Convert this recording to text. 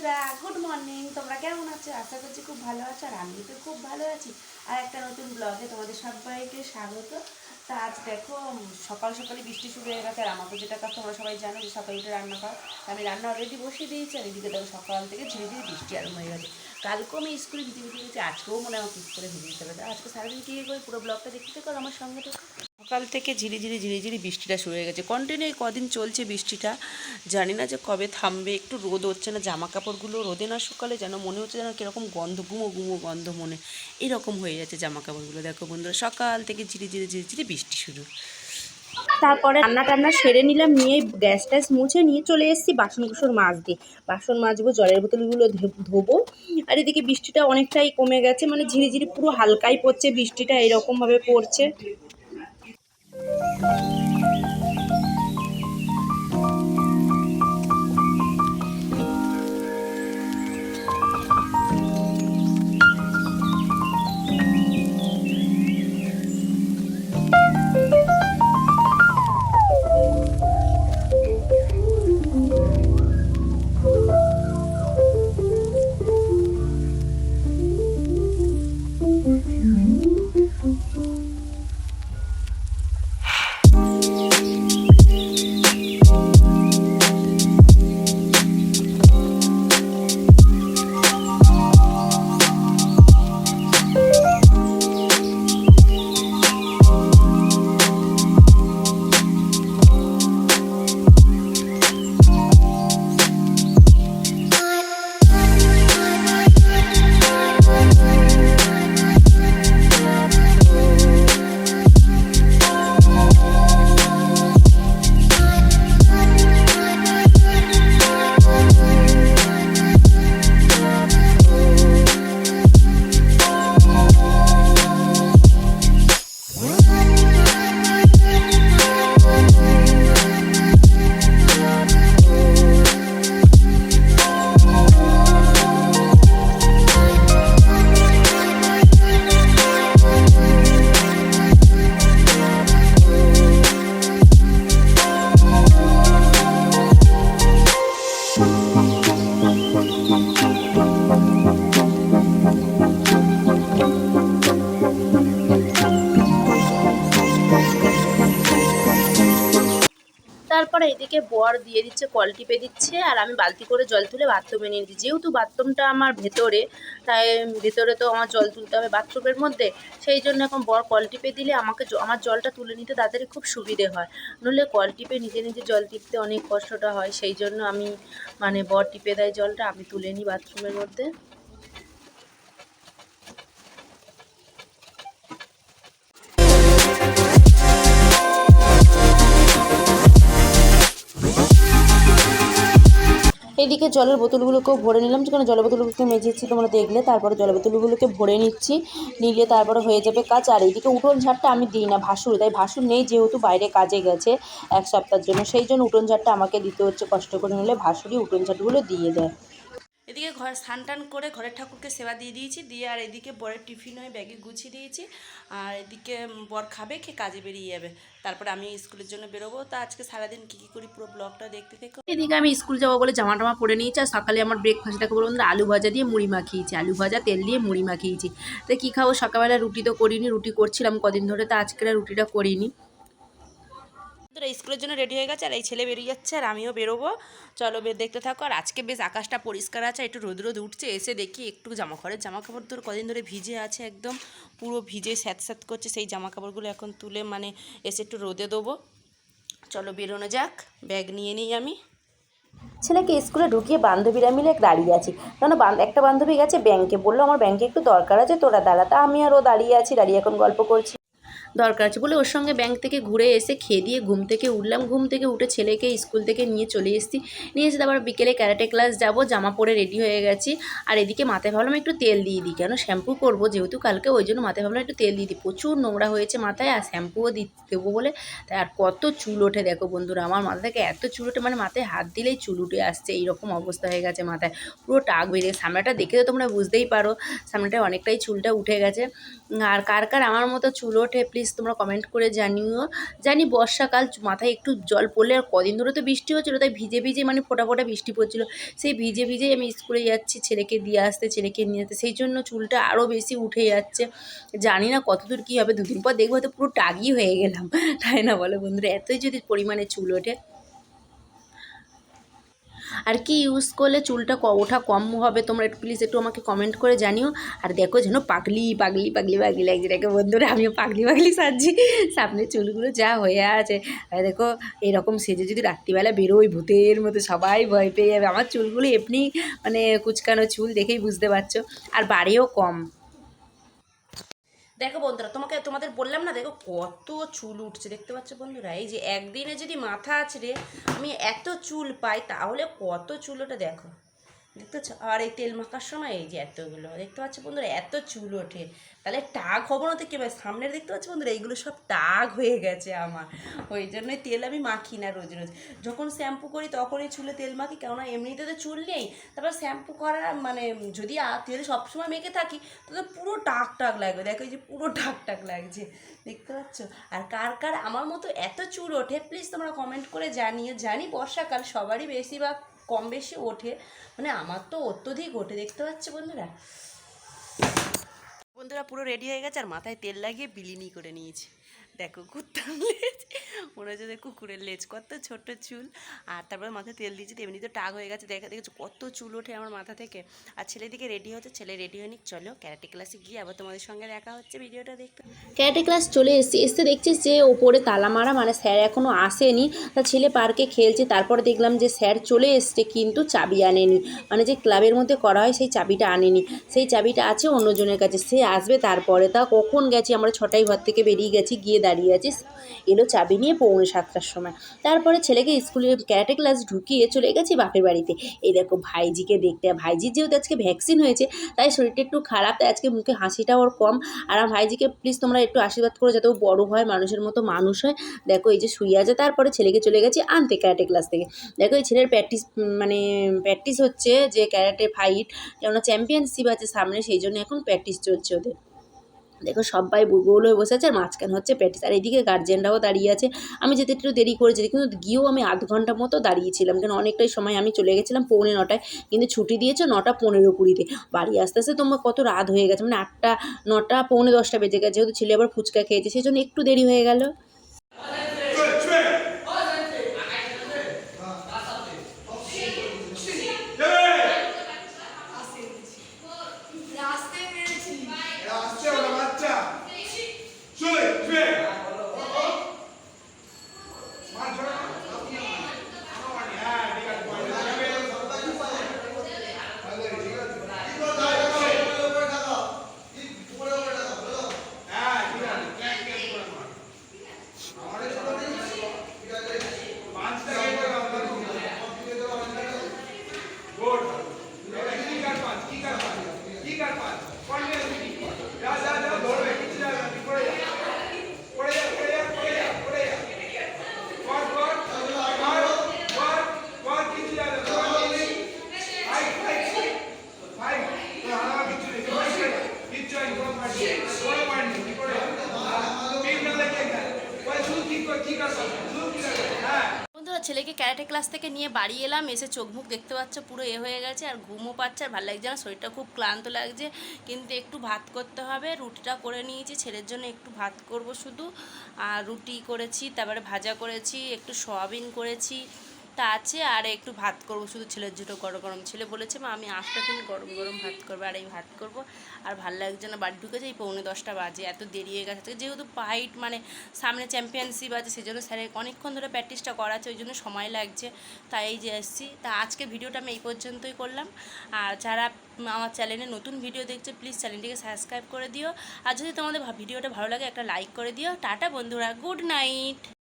বন্ধুরা good morning. তোমরা কেমন আছো? আশা করছি খুব ভালো আছো, আর আমি তো খুব ভালো আছি। আর একটা নতুন ব্লগে তোমাদের সবাইকে স্বাগত। তা আজ দেখো সকাল সকালে বৃষ্টি শুরু হয়ে গেছে, আর আমাকে যেটা কাজ তোমরা সবাই জানো যে সকালে উঠে রান্না করা। আমি রান্না অলরেডি বসিয়ে দিয়েছি, আর এদিকে দেখো সকাল থেকে ঝিরি ঝিরি বৃষ্টি আরম্ভ হয়ে গেছে। কালকেও আমি স্কুলে ভিজে ভিজে গেছি, আজকেও মনে হয় ঠিক করে ভিজে যেতে পারে। আজকে সারাদিন কী করে পুরো ব্লগটা দেখতে থাকো আমার সঙ্গে থেকে। সকাল থেকে ঝিরি ঝিরি বৃষ্টিটা শুরু হয়ে গেছে, কন্টিনিউ কদিন চলছে বৃষ্টিটা, জানি না যে কবে থামবে। একটু রোদ হচ্ছে না, জামা কাপড়গুলো রোদে না শুকালে যেন মনে হচ্ছে যেন কীরকম গন্ধ, গুমো গুমো গন্ধ মনে এরকম হয়ে যাচ্ছে জামা কাপড়গুলো। দেখো বন্ধুরা সকাল থেকে ঝিরি ঝিরি বৃষ্টি শুরু। তারপরে রান্না টান্না সেরে নিলাম, নিয়ে গ্যাস ট্যাস মুছে নিয়ে চলে এসেছি বাসন কুসন মাজতে। বাসন মাজবো, জলের বোতলগুলো ধোবো। আর এদিকে বৃষ্টিটা অনেকটাই কমে গেছে, মানে ঝিরিঝিরি পুরো হালকাই পড়ছে বৃষ্টিটা, এরকমভাবে পড়ছে। তারপরে এদিকে বর দিয়ে দিচ্ছে, কল টিপে দিচ্ছে, আর আমি বালতি করে জল তুলে বাথরুমে নিয়ে দিচ্ছি। যেহেতু বাথরুমটা আমার ভেতরে, তাই ভেতরে তো আমার জল তুলতে হবে বাথরুমের মধ্যে। সেই জন্য এখন বর কল টিপে দিলে আমাকে আমার জলটা তুলে নিতে তাড়াতাড়ি খুব সুবিধে হয়। নইলে কল টিপে নিজে নিজে জল টিপতে অনেক কষ্টটা হয়। সেই জন্য আমি বর টিপে দেয় জলটা, আমি তুলে নিই বাথরুমের মধ্যে। এদিকে জলের বোতলগুলোকেও ভরে নিলাম, যেখানে জলের বোতলগুলোকে মেজেছি তোমরা দেখলে। তারপরে জলের বোতলগুলোকে ভরে নিচ্ছি, নিলে তারপরে হয়ে যাবে কাজ। আর এদিকে উঠোন ঝাড়টা আমি দিই না, ভাসুর, তাই ভাসুর নেই, যেহেতু বাইরে কাজে গেছে 1 সপ্তাহের জন্য, সেই জন্য উঠোন ঝাড়টা আমাকে দিতে হচ্ছে কষ্ট করে, নিলে ভাসুরই উঠোন ঝাড়গুলো দিয়ে দেয়। এদিকে ঘর স্নান টান করে ঘরের ঠাকুরকে সেবা দিয়ে দিয়েছি, দিয়ে আর এদিকে বরের টিফিন হয়ে ব্যাগে গুছিয়ে দিয়েছি। আর এদিকে বর খাবে, খেয়ে কাজে বেরিয়ে যাবে, তারপরে আমি স্কুলের জন্য বেরোবো। তা আজকে সারাদিন কী কী করি পুরো ব্লগটা দেখতে থেকো। এদিকে আমি স্কুল যাবো বলে জামা টামা পরে নিয়েছি, আর সকালে আমার ব্রেকফাস্টটাকে বলুন আলু ভাজা দিয়ে মুড়ি মাখিয়েছি, আলু ভাজা তেল দিয়ে মুড়ি মাখিয়েছি। তো কী খাবো, সকালবেলা রুটি তো করিনি, রুটি করছিলাম কদিন ধরে, তো আজকের রুটিটা করিনি। স্কুলের জন্য রেডি হয়ে গেছে, আর এই ছেলে বেরিয়ে যাচ্ছে, আর আমিও বেরোবো। চলো দেখতে থাকো। আর আজকে বেশ আকাশটা পরিষ্কার আছে, একটু রোদ রোদ উঠছে। এসে দেখি একটু জামা কাপড় ধরে কদিন ধরে ভিজে আছে, একদম পুরো ভিজে স্যাঁত করছে। সেই জামা কাপড়গুলো এখন তুলে এসে একটু রোদে দেবো। চলো বেরোনো যাক, ব্যাগ নিয়ে নিই আমি। ছেলেকে স্কুলে ঢুকিয়ে বান্ধবীরা মিলে দাঁড়িয়ে আছি, কারণ একটা বান্ধবী গেছে ব্যাংকে, বললো আমার ব্যাংকে একটু দরকার আছে, তোরা দাঁড়া। তা আমি আর ও দাঁড়িয়ে আছি, দাঁড়িয়ে এখন গল্প করছি। দরকার আছে বলে ওর সঙ্গে ব্যাংক থেকে ঘুরে এসে খেয়ে দিয়ে ঘুম থেকে উঠলাম। ঘুম থেকে উঠে ছেলেকে স্কুল থেকে নিয়ে চলে এসেছি, নিয়ে এসে তারপর বিকেলে ক্যারাটে ক্লাস যাব, জামা পরে রেডি হয়ে গেছি। আর এদিকে মাথায় ভাবলাম একটু তেল দিয়ে দিই, কেন শ্যাম্পু করবো যেহেতু কালকে, ওই জন্য মাথায় ভাবলাম একটু তেল দিয়ে দিই। প্রচুর নোংরা হয়েছে মাথায়, আর শ্যাম্পুও দেবো বলে। তাই আর কত চুল ওঠে দেখো বন্ধুরা, আমার মাথা থেকে এত চুল ওঠে, মাথায় হাত দিলেই চুল উঠে আসছে, এইরকম অবস্থা হয়ে গেছে মাথায়, পুরো টাক বেরিয়ে। সামনেটা দেখে তো তোমরা বুঝতেই পারো, সামনেটায় অনেকটাই চুলটা উঠে গেছে। আর কার কার আমার মতো চুল ওঠে প্লিজ প্লিজ তোমরা কমেন্ট করে জানিও। জানি বর্ষাকাল মাথায় একটু জল পড়লে, আর কদিন ধরে তো বৃষ্টি হচ্ছিলো, তাই ভিজে ভিজে মানে ফোঁটা ফোঁটা বৃষ্টি পড়ছিলো, সেই ভিজে ভিজেই আমি স্কুলে যাচ্ছি ছেলেকে দিয়ে আসতে, ছেলেকে নিয়ে আসতে, সেই জন্য চুলটা আরও বেশি উঠে যাচ্ছে। জানি না কতদূর কী হবে, দুদিন পর দেখবো হয়তো পুরো টাগি হয়ে গেলাম, তাই না বলো বন্ধুরা? এতই যদি পরিমাণে চুল ওঠে, আর কি ইউজ করলে চুলটা ওঠা কম হবে তোমরা একটু প্লিজ একটু আমাকে কমেন্ট করে জানিও। আর দেখো যেন পাগলি পাগলি পাগলি পাগলি লাগছে, দেখো বন্ধুরা আমিও পাগলি পাগলি সাজছি, সামনের চুলগুলো যা হয়ে আছে। আর দেখো এরকম সেজে যদি রাত্রিবেলা বেরোই ভূতের মতো সবাই ভয় পেয়ে যাবে। আমার চুলগুলো এমনি মানে কুচকানো চুল, দেখেই বুঝতে পারছো, আর বাড়েও কম। দেখো বন্ধুরা তোমাদের বললাম না, দেখো কত চুল উঠছে, দেখতে পাচ্ছ বন্ধুরা? এই যে একদিনে যদি মাথা আছড়ে আমি এত চুল পাই, তাহলে কত চুল ওটা দেখো, দেখতে পাচ্ছ? আর এই তেল মাখার সময় এই যে এতগুলো, দেখতে পাচ্ছ বন্ধুরা? এত চুল ওঠে, তাহলে টাক হবো না তো কী? সামনের দেখতে পাচ্ছ বন্ধুরা এইগুলো সব টাক হয়ে গেছে আমার, ওই জন্যই তেল আমি মাখি না রোজ রোজ। যখন শ্যাম্পু করি তখনই চুলে তেল মাখি, কেননা এমনিতে তো চুল নেই, তারপর শ্যাম্পু করা মানে যদি তেল সবসময় মেখে থাকি তো পুরো টাক টাক লাগবে। দেখো এই যে পুরো টাক টাক লাগছে, দেখতে পাচ্ছ? আর কার কার আমার মতো এত চুল ওঠে প্লিজ তোমরা কমেন্ট করে জানিয়ে। জানি বর্ষাকাল সবারই বেশিরভাগ কম বেশি ওঠে, মানে আমার তো অত্যধিক ওঠে, দেখতে পাচ্ছ বন্ধুরা? বন্ধুরা পুরো রেডি হয়ে গেছে, আর মাথায় তেল লাগিয়ে বিলিনি করে নিয়েছি। দেখো কুত্তার লেজ, মনে হচ্ছে যে কুকুরের লেজ, কত ছোট চুল। আর তারপরে মাথায় তেল দিয়েছি, এমনি তো টাক হয়ে গেছে, দেখেছো কত চুল ওঠে আমার মাথা থেকে। আর ছেলেদিকে রেডি হচ্ছে, ছেলে রেডি হয়নি, চলো ক্যারাটে ক্লাসে গিয়ে আবার তোমাদের সঙ্গে দেখা হচ্ছে, ভিডিওটা দেখতে। ক্যারাটে ক্লাস চলে এসতে দেখছিস যে ওপরে তালা মারা, মানে স্যার এখনও আসেনি, তা ছেলে পার্কে খেলছে। তারপরে দেখলাম যে স্যার চলে এসছে কিন্তু চাবি আনেনি, মানে যে ক্লাবের মধ্যে করা হয় সেই চাবিটা আনেনি, সেই চাবিটা আছে অন্যজনের কাছে, সে আসবে তারপরে। তা কখন গেছি আমরা, 6টায় ঘর থেকে বেরিয়ে গেছি, গিয়ে দাঁড়িয়ে আছি, এলো চাবি নিয়ে 6:45টার সময়। তারপরে ছেলেকে স্কুলে ক্যারাটে ক্লাস ঢুকিয়ে চলে গেছি বাপের বাড়িতে। এই দেখো ভাইজিকে দেখতে, ভাইজির যেহেতু আজকে ভ্যাকসিন হয়েছে তাই শরীরটা একটু খারাপ, তাই আজকে মুখে হাসিটা ওর কম। আর আমার ভাইজিকে প্লিজ তোমরা একটু আশীর্বাদ করো যাতে ও বড় হয়, মানুষের মতো মানুষ হয়। দেখো এই যে শুয়ে আছে, তারপরে ছেলেকে চলে গেছি আনতে ক্যারাটে ক্লাস থেকে। দেখো এই ছেলের প্র্যাকটিস হচ্ছে যে ক্যারাটে ফাইট, কেননা চ্যাম্পিয়নশিপ আছে সামনে, সেই জন্য এখন প্র্যাকটিস চলছে ওদের। দেখো সবাই গোল হয়ে বসে আছে, আর মাঝখানে হচ্ছে প্র্যাকটিস, আর এদিকে গার্জেনরাও দাঁড়িয়ে আছে। আমি যেতে একটু দেরি করেছি, কিন্তু গিয়েও আমি আধ ঘন্টা মতো দাঁড়িয়েছিলাম, কেন অনেকটাই সময় আমি চলে গেছিলাম 9:45, কিন্তু ছুটি দিয়েছে 9:15 বাড়ি আস্তে আস্তে তোমার কত রাত হয়ে গেছে, মানে 8টা 9টা 9:45 বেজে গেছে, যেহেতু ছেলে আবার ফুচকা খেয়েছে সেই জন্য একটু দেরি হয়ে গেল। বন্ধুরা ছেলেকে ক্যারাটে ক্লাস থেকে নিয়ে বাড়ি এলাম, এসে চোখ মুখ দেখতে পাচ্ছ পুরো হয়ে গেছে, আর ঘুমও পাচ্ছে, আর ভালো লাগছে না, শরীরটা খুব ক্লান্ত লাগছে। কিন্তু একটু ভাত করতে হবে, রুটিটা করে নিয়েছি, ছেলের জন্য একটু ভাত করব শুধু। আর রুটি করেছি, তারপরে ভাজা করেছি, একটু সয়াবিন করেছি, তা আছে, আর একটু ভাত করবো শুধু ছেলের জন্য গরম গরম। ছেলে বলেছে মা আমি 8টা দিন গরম গরম ভাত করবো, আর এই ভাত করবো। আর ভালো লাগছে না, বাড়ি ঢুকেছে এই 9:45 বাজে, এত দেরি হয়ে গেছে, যেহেতু ফাইট মানে সামনে চ্যাম্পিয়নশিপ আছে, সেই জন্য স্যারের অনেকক্ষণ ধরে প্র্যাকটিসটা করাচ্ছে, ওই জন্য সময় লাগছে, তাই এই যে এসেছি। তা আজকে ভিডিওটা আমি এই পর্যন্তই করলাম। আর যারা আমার চ্যানেলে নতুন ভিডিও দেখছে প্লিজ চ্যানেলটিকে সাবস্ক্রাইব করে দিও, আর যদি তোমাদের ভিডিওটা ভালো লাগে একটা লাইক করে দিও। টাটা বন্ধুরা, গুড নাইট।